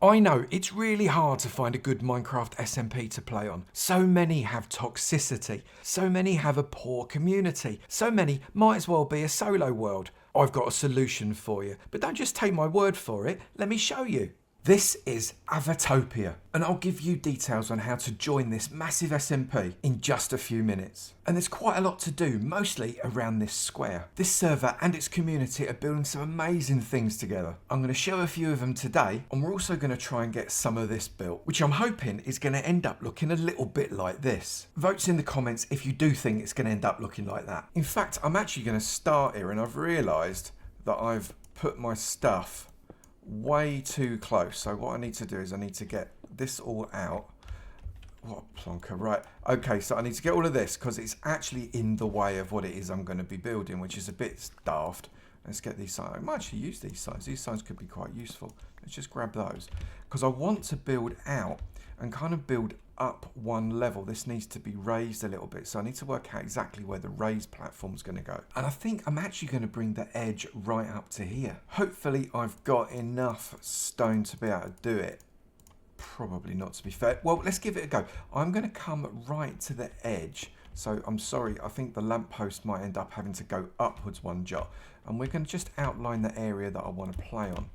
I know, it's really hard to find a good Minecraft SMP to play on. So many have toxicity, so many have a poor community, so many might as well be a solo world. I've got a solution for you, but don't just take my word for it, let me show you. This is Avotopia, and I'll give you details on how to join this massive SMP in just a few minutes. And there's quite a lot to do, mostly around this square. This server and its community are building some amazing things together. I'm going to show a few of them today, and we're also going to try and get some of this built, which I'm hoping is going to end up looking a little bit like this. Votes in the comments if you do think it's going to end up looking like that. In fact, I'm actually going to start here, and I've realised that I've put my stuff way too close. So what I need to do is I need to get this all out. What a plonker. Right. Okay, so I need to get all of this because it's actually in the way of what it is I'm going to be building, which is a bit daft. Let's get these signs. I might actually use these signs. These signs could be quite useful. Let's just grab those because I want to build out and kind of build up one level. This needs to be raised a little bit, so I need to work out exactly where the raised platform is going to go. And I think I'm actually going to bring the edge right up to here. Hopefully I've got enough stone to be able to do it. Probably not, to be fair. Well, let's give it a go. I'm going to come right to the edge. So I'm sorry, I think the lamppost might end up having to go upwards one jot. And we're going to just outline the area that I want to play on.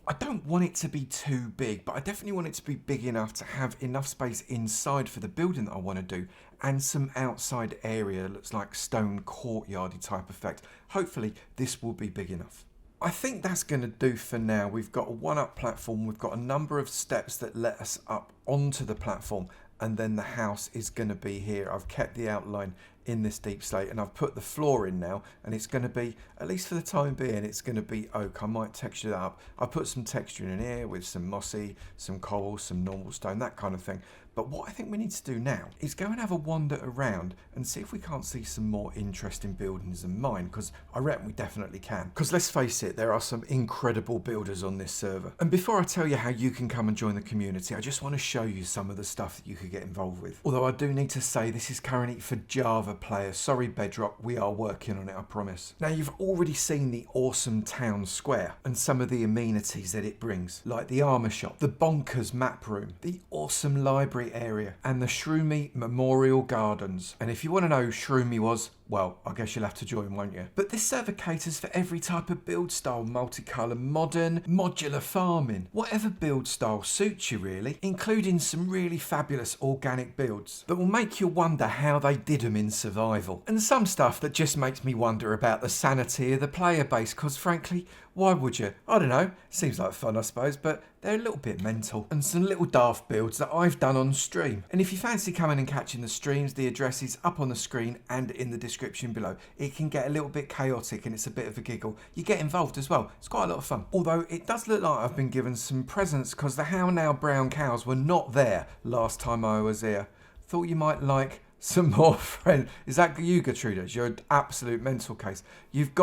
I don't want it to be too big, but I definitely want it to be big enough to have enough space inside for the building that I want to do and some outside area that looks like stone courtyardy type effect. Hopefully this will be big enough. I think that's going to do for now. We've got a one-up platform. We've got a number of steps that let us up onto the platform, and then the house is going to be here. I've kept the outline in this deep slate and I've put the floor in now, and it's going to be, at least for the time being, it's going to be oak. I might texture that up. I put some texture in here with some mossy, some coral, some normal stone, that kind of thing. But what I think we need to do now is go and have a wander around and see if we can't see some more interesting buildings than mine, because I reckon we definitely can. Because let's face it, there are some incredible builders on this server. And before I tell you how you can come and join the community, I just want to show you some of the stuff that you could get involved with. Although I do need to say this is currently for Java players. Sorry Bedrock, we are working on it, I promise. Now you've already seen the awesome town square and some of the amenities that it brings, like the armor shop, the bonkers map room, the awesome library area, and the Shroomy Memorial Gardens. And if you want to know who Shroomy was, well, I guess you'll have to join, won't you? But this server caters for every type of build style, multicolour, modern, modular farming. Whatever build style suits you really, including some really fabulous organic builds that will make you wonder how they did them in survival. And some stuff that just makes me wonder about the sanity of the player base, because frankly, why would you? I don't know, seems like fun I suppose, but they're a little bit mental. And some little daft builds that I've done on stream. And if you fancy coming and catching the streams, the address is up on the screen and in the description below. It can get a little bit chaotic and it's a bit of a giggle. You get involved as well. It's quite a lot of fun. Although it does look like I've been given some presents because the How Now Brown cows were not there last time I was here. Thought you might like some more friends. Is that you, Gertrude? You're an absolute mental case. You've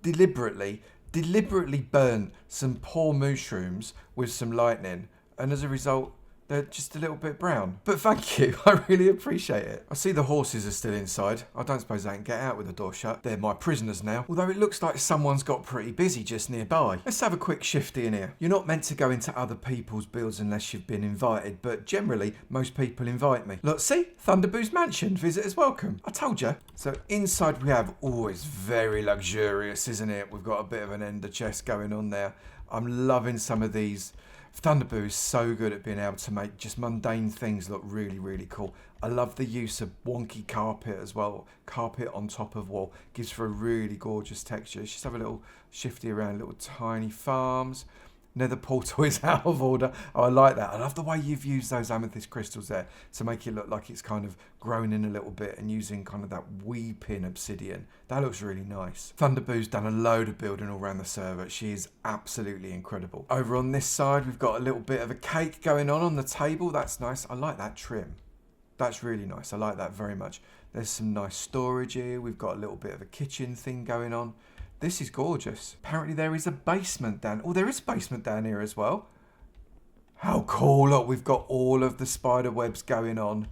deliberately burnt some poor mushrooms with some lightning, and as a result they're just a little bit brown. But thank you, I really appreciate it. I see the horses are still inside. I don't suppose they can get out with the door shut. They're my prisoners now, although it looks like someone's got pretty busy just nearby. Let's have a quick shifty in here. You're not meant to go into other people's builds unless you've been invited, but generally most people invite me. Look, see? Thunderboo's mansion, visitors welcome. I told you. So inside we have, oh, it's very luxurious, isn't it? We've got a bit of an ender chest going on there. I'm loving some of these. Thunderboo is so good at being able to make just mundane things look really, really cool. I love the use of wonky carpet as well. Carpet on top of wall gives for a really gorgeous texture. Let's just have a little shifty around, little tiny farms. Nether portal is out of order. Oh, I like that. I love the way you've used those amethyst crystals there to make it look like it's kind of grown in a little bit and using kind of that weeping obsidian. That looks really nice. Thunderboo's done a load of building all around the server. She is absolutely incredible. Over on this side, we've got a little bit of a cake going on the table. That's nice. I like that trim. That's really nice. I like that very much. There's some nice storage here. We've got a little bit of a kitchen thing going on. This is gorgeous. Apparently there is a basement down. Oh, there is a basement down here as well. How cool. Look, we've got all of the spider webs going on.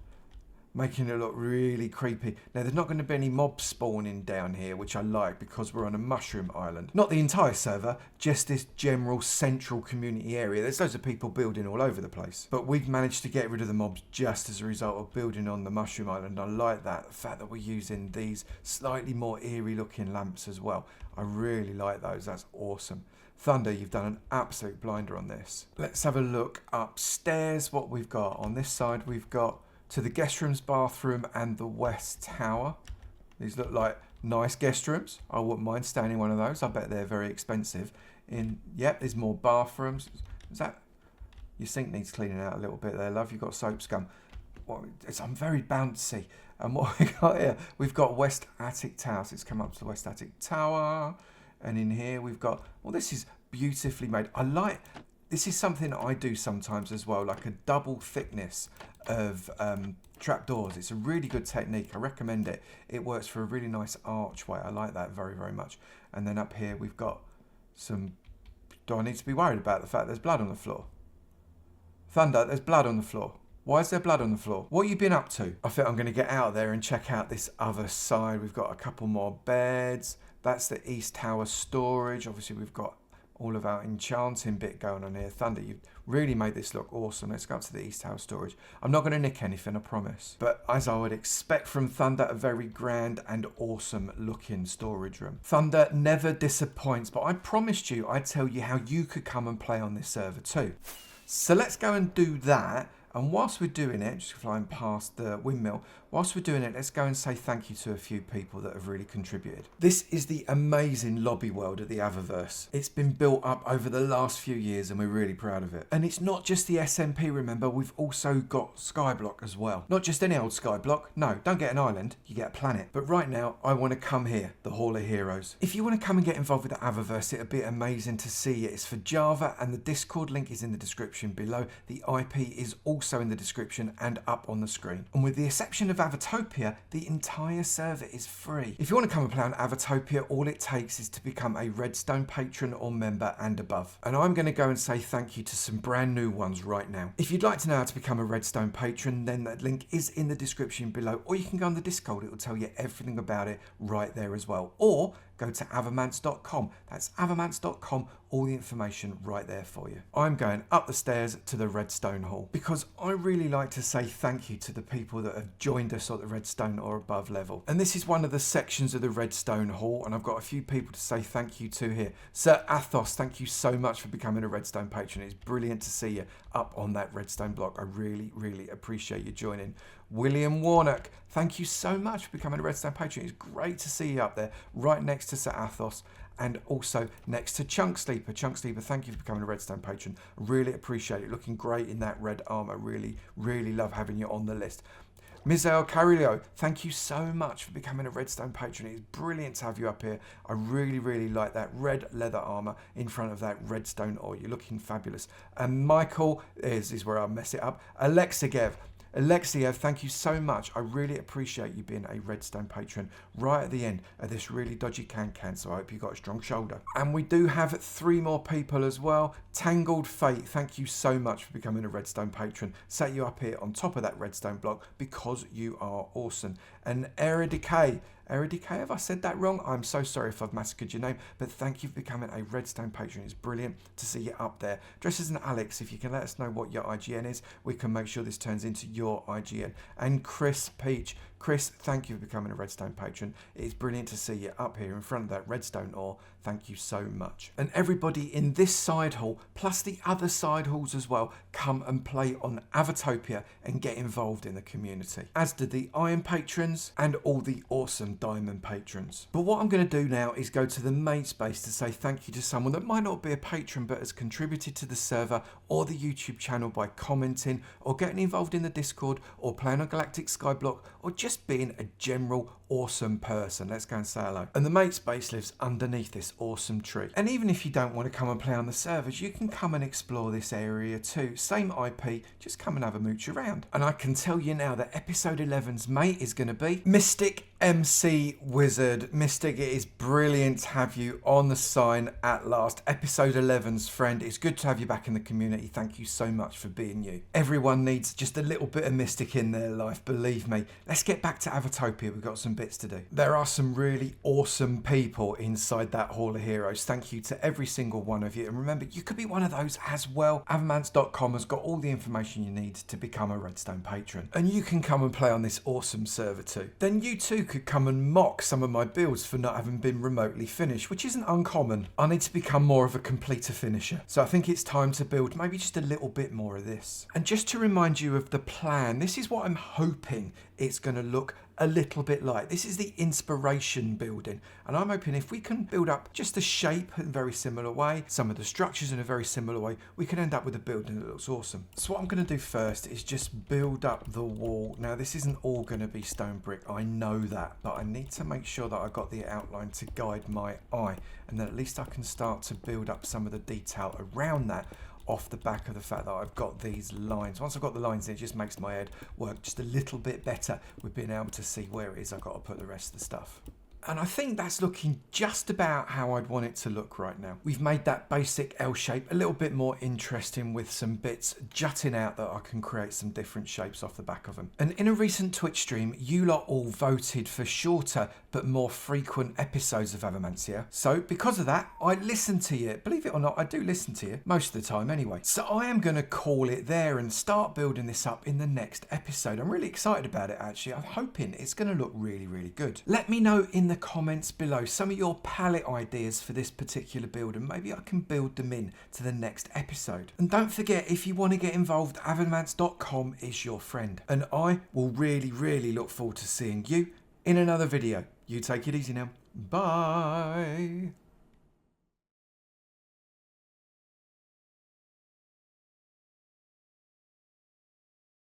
making it look really creepy. Now, there's not going to be any mobs spawning down here, which I like because we're on a mushroom island. Not the entire server, just this general central community area. There's loads of people building all over the place. But we've managed to get rid of the mobs just as a result of building on the mushroom island. I like that. The fact that we're using these slightly more eerie looking lamps as well. I really like those. That's awesome. Thunder, you've done an absolute blinder on this. Let's have a look upstairs. What we've got on this side, we've got to the guest rooms, bathroom, and the west tower. These look like nice guest rooms. I wouldn't mind staying in one of those. I bet they're very expensive. Yep, there's more bathrooms. Is that your sink needs cleaning out a little bit there, love? You've got soap scum. I'm very bouncy. And what we got here, we've got West Attic Tower. So let's come up to the West Attic Tower. And in here we've got, well, this is beautifully made. This is something I do sometimes as well, like a double thickness of trapdoors. It's a really good technique. I recommend it. It works for a really nice archway. I like that very, very much. And then up here we've got some... Do I need to be worried about the fact there's blood on the floor? Thunder, there's blood on the floor. Why is there blood on the floor? What have you been up to? I think I'm going to get out there and check out this other side. We've got a couple more beds. That's the East Tower storage. Obviously, we've got all of our enchanting bit going on here. Thunder, you've really made this look awesome. Let's go up to the East Tower storage. I'm not going to nick anything, I promise. But as I would expect from Thunder, a very grand and awesome looking storage room. Thunder never disappoints, but I promised you I'd tell you how you could come and play on this server too. So let's go and do that. And whilst we're doing it, just flying past the windmill, whilst we're doing it, let's go and say thank you to a few people that have really contributed. This is the amazing lobby world of the Avoverse. It's been built up over the last few years and we're really proud of it. And it's not just the SMP, remember, we've also got Skyblock as well. Not just any old Skyblock. No, don't get an island, you get a planet. But right now, I want to come here, the Hall of Heroes. If you want to come and get involved with the Avoverse, it'd be amazing to see it. It's for Java and the Discord link is in the description below. The IP is also in the description and up on the screen. And with the exception of Avotopia, the entire server is free. If you want to come and play on Avotopia, all it takes is to become a Redstone Patron or member and above. And I'm going to go and say thank you to some brand new ones right now. If you'd like to know how to become a Redstone Patron, then that link is in the description below, or you can go on the Discord, it will tell you everything about it right there as well. Or go to avomance.com. That's avomance.com, all the information right there for you. I'm going up the stairs to the Redstone Hall because I really like to say thank you to the people that have joined us at the Redstone or above level. And this is one of the sections of the Redstone Hall, and I've got a few people to say thank you to here. Sir Athos, thank you so much for becoming a Redstone patron. It's brilliant to see you up on that Redstone block. I really, really appreciate you joining. William Warnock, thank you so much for becoming a Redstone patron. It's great to see you up there, right next to Sir Athos, and also next to Chunk Sleeper. Chunk Sleeper, thank you for becoming a Redstone patron. Really appreciate it. Looking great in that red armor. Really, really love having you on the list. Misael Carillo, thank you so much for becoming a Redstone patron. It's brilliant to have you up here. I really, really like that red leather armor in front of that redstone ore. You're looking fabulous. And Michael, is where I'll mess it up. Alexiev, thank you so much. I really appreciate you being a Redstone patron right at the end of this really dodgy can, so I hope you got a strong shoulder. And we do have 3 more people as well. Tangled Fate, thank you so much for becoming a Redstone patron. Set you up here on top of that redstone block because you are awesome. And Eridicay, have I said that wrong? I'm so sorry if I've massacred your name, but thank you for becoming a Redstone patron. It's brilliant to see you up there. Dressed as an Alex, if you can let us know what your IGN is, we can make sure this turns into your IGN. And Chris Peach. Chris, thank you for becoming a Redstone patron. It is brilliant to see you up here in front of that redstone ore. Thank you so much. And everybody in this side hall, plus the other side halls as well, come and play on Avotopia and get involved in the community. As did the Iron patrons and all the awesome Diamond patrons. But what I'm going to do now is go to the main space to say thank you to someone that might not be a patron but has contributed to the server or the YouTube channel by commenting or getting involved in the Discord or playing on Galactic Skyblock or just being a general awesome person. Let's go and say hello. And the mate space lives underneath this awesome tree. And even if you don't want to come and play on the servers, you can come and explore this area too. Same IP, just come and have a mooch around. And I can tell you now that episode 11's mate is going to be Mystic MC Wizard Mystic, it is brilliant to have you on the sign at last. Episode 11's friend. It's good to have you back in the community. Thank you so much for being you. Everyone needs just a little bit of Mystic in their life, believe me. Let's get back to Avotopia. We've got some bits to do. There are some really awesome people inside that Hall of Heroes. Thank you to every single one of you. And remember, you could be one of those as well. Avomance.com has got all the information you need to become a Redstone Patron. And you can come and play on this awesome server too. Then you too could come and mock some of my builds for not having been remotely finished, which isn't uncommon. I need to become more of a completer finisher. So I think it's time to build maybe just a little bit more of this. And just to remind you of the plan, this is what I'm hoping it's going to look a little bit like. This is the inspiration building, and I'm hoping if we can build up just the shape in a very similar way, some of the structures in a very similar way, we can end up with a building that looks awesome. So what I'm going to do first is just build up the wall. Now this isn't all going to be stone brick, I know that, but I need to make sure that I got the outline to guide my eye, and then at least I can start to build up some of the detail around that off the back of the fact that I've got these lines. Once I've got the lines in, it just makes my head work just a little bit better with being able to see where it is I've got to put the rest of the stuff. And I think that's looking just about how I'd want it to look right now. We've made that basic L shape a little bit more interesting with some bits jutting out that I can create some different shapes off the back of them. And in a recent Twitch stream, you lot all voted for shorter but more frequent episodes of Avomancia. So because of that, I listened to you. Believe it or not, I do listen to you most of the time anyway. So I am going to call it there and start building this up in the next episode. I'm really excited about it actually. I'm hoping it's going to look really, really good. Let me know in the comments below some of your palette ideas for this particular build, and maybe I can build them in to the next episode. And don't forget, if you want to get involved, avomance.com is your friend, and I will really look forward to seeing you in another video. You take it easy now. Bye.